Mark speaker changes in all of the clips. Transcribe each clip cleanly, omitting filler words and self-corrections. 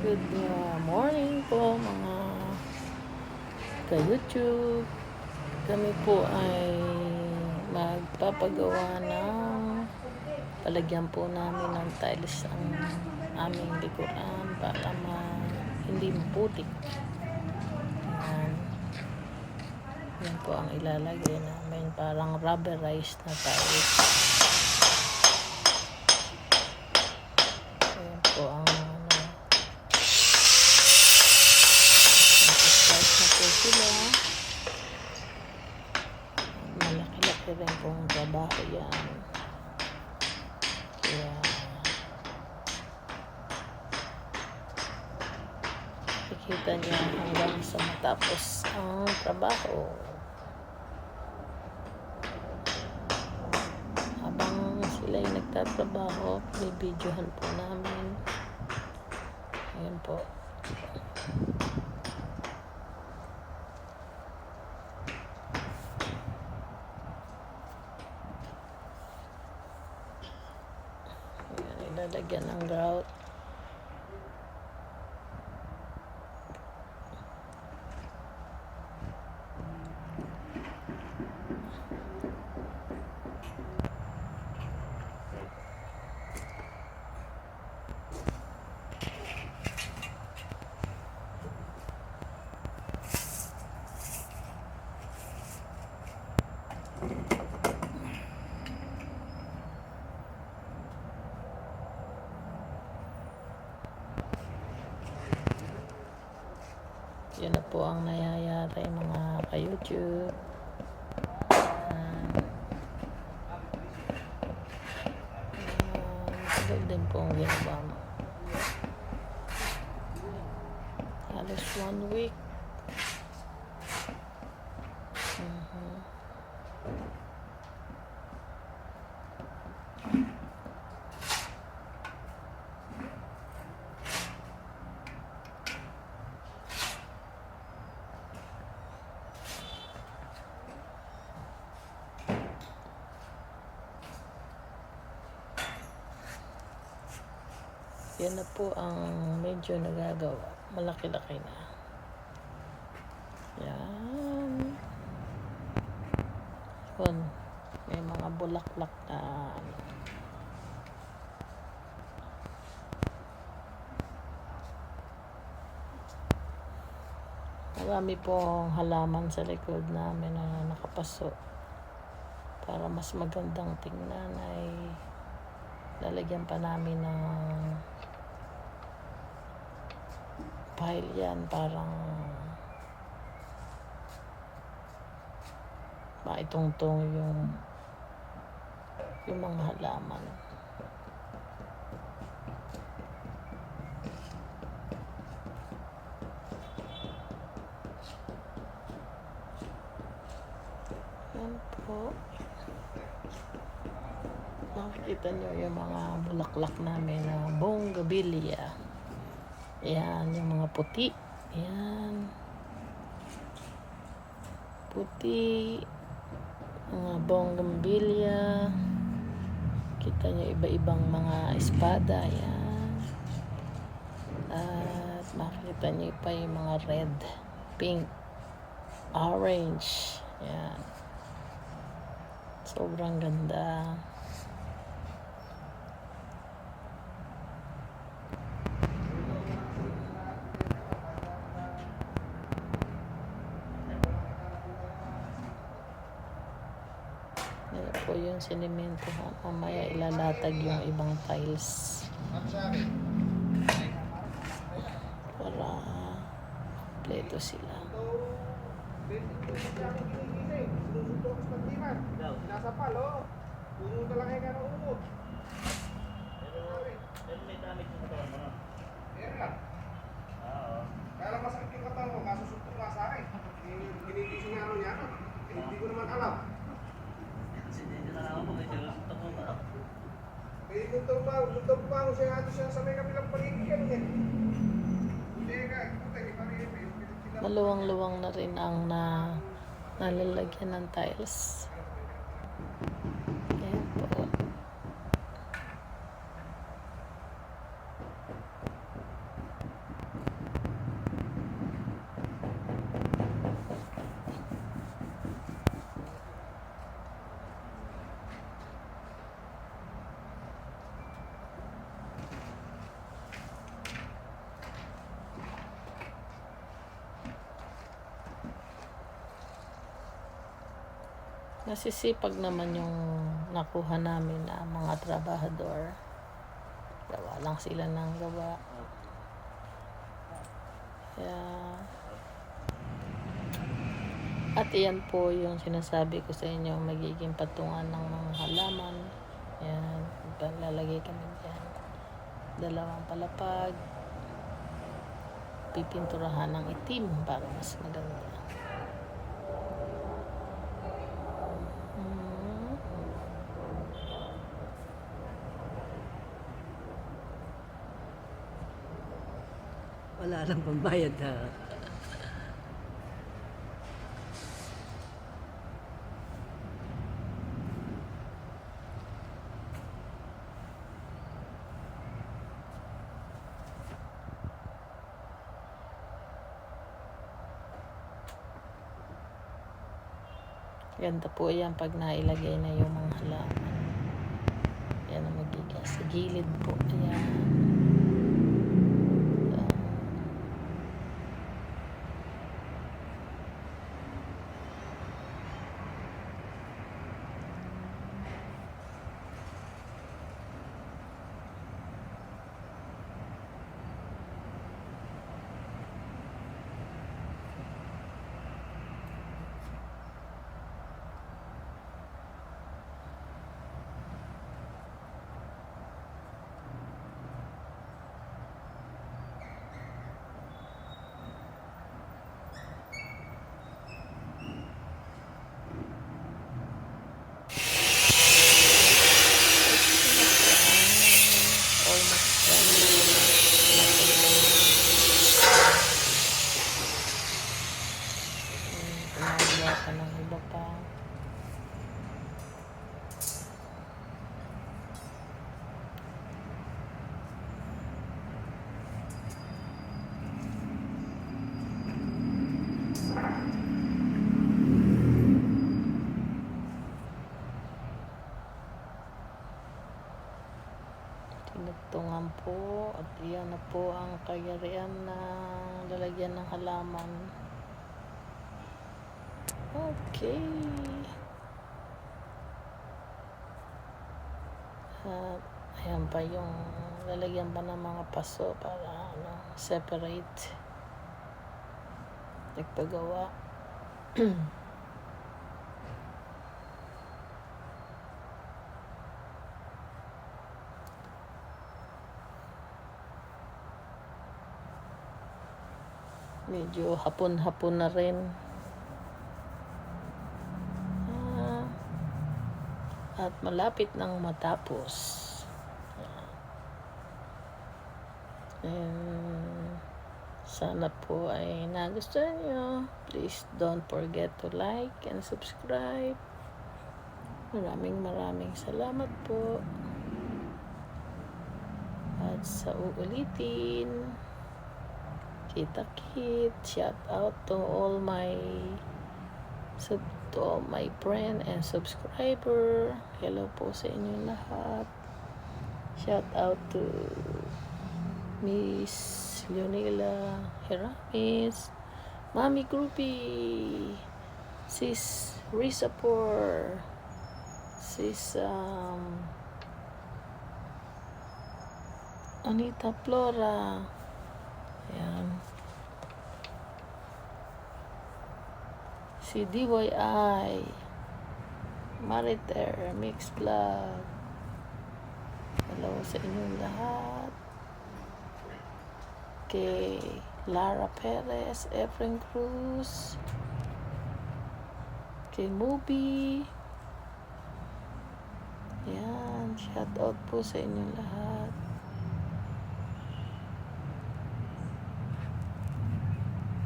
Speaker 1: Good morning po mga ka-YouTube. Kami po ay magpapagawa ng palagyan po namin ng tiles ang aming likuran para hindi maputik. Yan. Yan po ang ilalagay namin, parang rubberized na tiles. Yan po ang sila. Malaki-laki rin pong trabaho yan. Kaya ikita niya hanggang sa matapos ang trabaho. Habang sila ay nagtatrabaho, bibidyohan po namin. Ayan po. Ilalagyan ng grout. Yun na po ang nangyayari mga ka-YouTube. Magandang din po ang ginagawa mo. Halos 1 week. Yan na po ang medyo nagagawa. Malaki-laki na. Yan. Yun. May mga bulaklak na marami pong halaman sa likod namin na nakapaso. Para mas magandang tingnan ay lalagyan pa namin ng pile yan, parang maitungtong yung mga halaman. Yan po. Makikita nyo yung mga bulaklak namin na bougainvillea. Yan, yung mga puti. Yan. Puti. Mga bougainvillea. Kita nyo iba-ibang mga espada. Yan. At makikita nyo pa yung mga red, pink, orange. Yan. Sobrang ganda. Yan po yung sinimento. Mamaya ilalatag yung ibang tiles. Para kompleto sila.
Speaker 2: Nasa palo, puno talaga yung ano ulo.
Speaker 3: Pero may damage yung katawan mo, no?
Speaker 2: Meron lang.
Speaker 3: Oo.
Speaker 2: Kaya lang masakit yung katawan ko, kasusuntok nga sa akin. Ginigising nga ano niya, hindi ko naman alam.
Speaker 3: Hindi na lang ako kung ito ko ba?
Speaker 2: Eh, tutong pa ako siya sa may kabilang paligid yan. Hindi nga, hindi pa rin.
Speaker 1: Maluwang-luwang na rin ang nalalagyan ng tiles. Ayan po. Nasisipag naman yung nakuha namin na mga trabahador. Gawa lang sila ng gawa. Kaya, at iyan po yung sinasabi ko sa inyo, magiging patungan ng mga halaman. Ayan, lalagay kami dyan. 2 palapag. Pipinturahan ng itim para mas maganda.
Speaker 4: Wala nang pambayad ha.
Speaker 1: Ganda po yan pag nailagay na yung mga halaman. Yan ang magiging sa gilid po. Ayan. Gumagawa pa ng iba pa. Tinugtungan po at iyan na po ang kayarian na lalagyan ng halaman. Okay. At ayan pa yung lalagyan pa ng mga paso para separate. Nagpagawa. Medyo hapon-hapon na rin. At malapit nang matapos. And sana po ay nagustuhan nyo. Please don't forget to like and subscribe. Maraming salamat po. At sa uulitin, kita-kit, shout out to all my friend and subscriber. Hello po sa inyo lahat. Shout out to Miss Leonela Heramis, Mami Groupie, Sis Risa Por, Sis Anita Flora. Ayan. Si DYI, Mariter, Mix Vlog. Hello sa inyong lahat. Kay Lara Perez, Efren Cruz, kay Mubi. Yan, shout out po sa inyong lahat.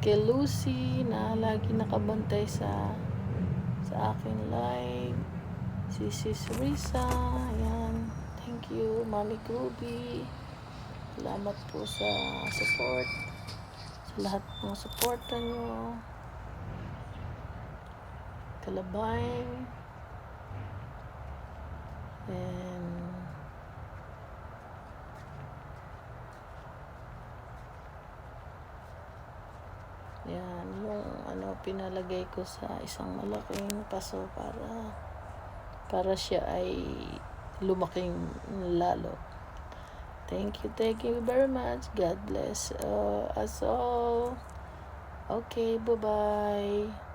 Speaker 1: Kay Lucy na lagi nakabantay sa aking live. Si Sis Risa. Ayan. Thank you, Mami Groovy. Salamat po sa support. Sa lahat ng supporta nyo. Kalabay. And Yan, yung ano, pinalagay ko sa isang malaking paso para siya ay lumaking lalo. Thank you very much. God bless us all. Okay, bye-bye.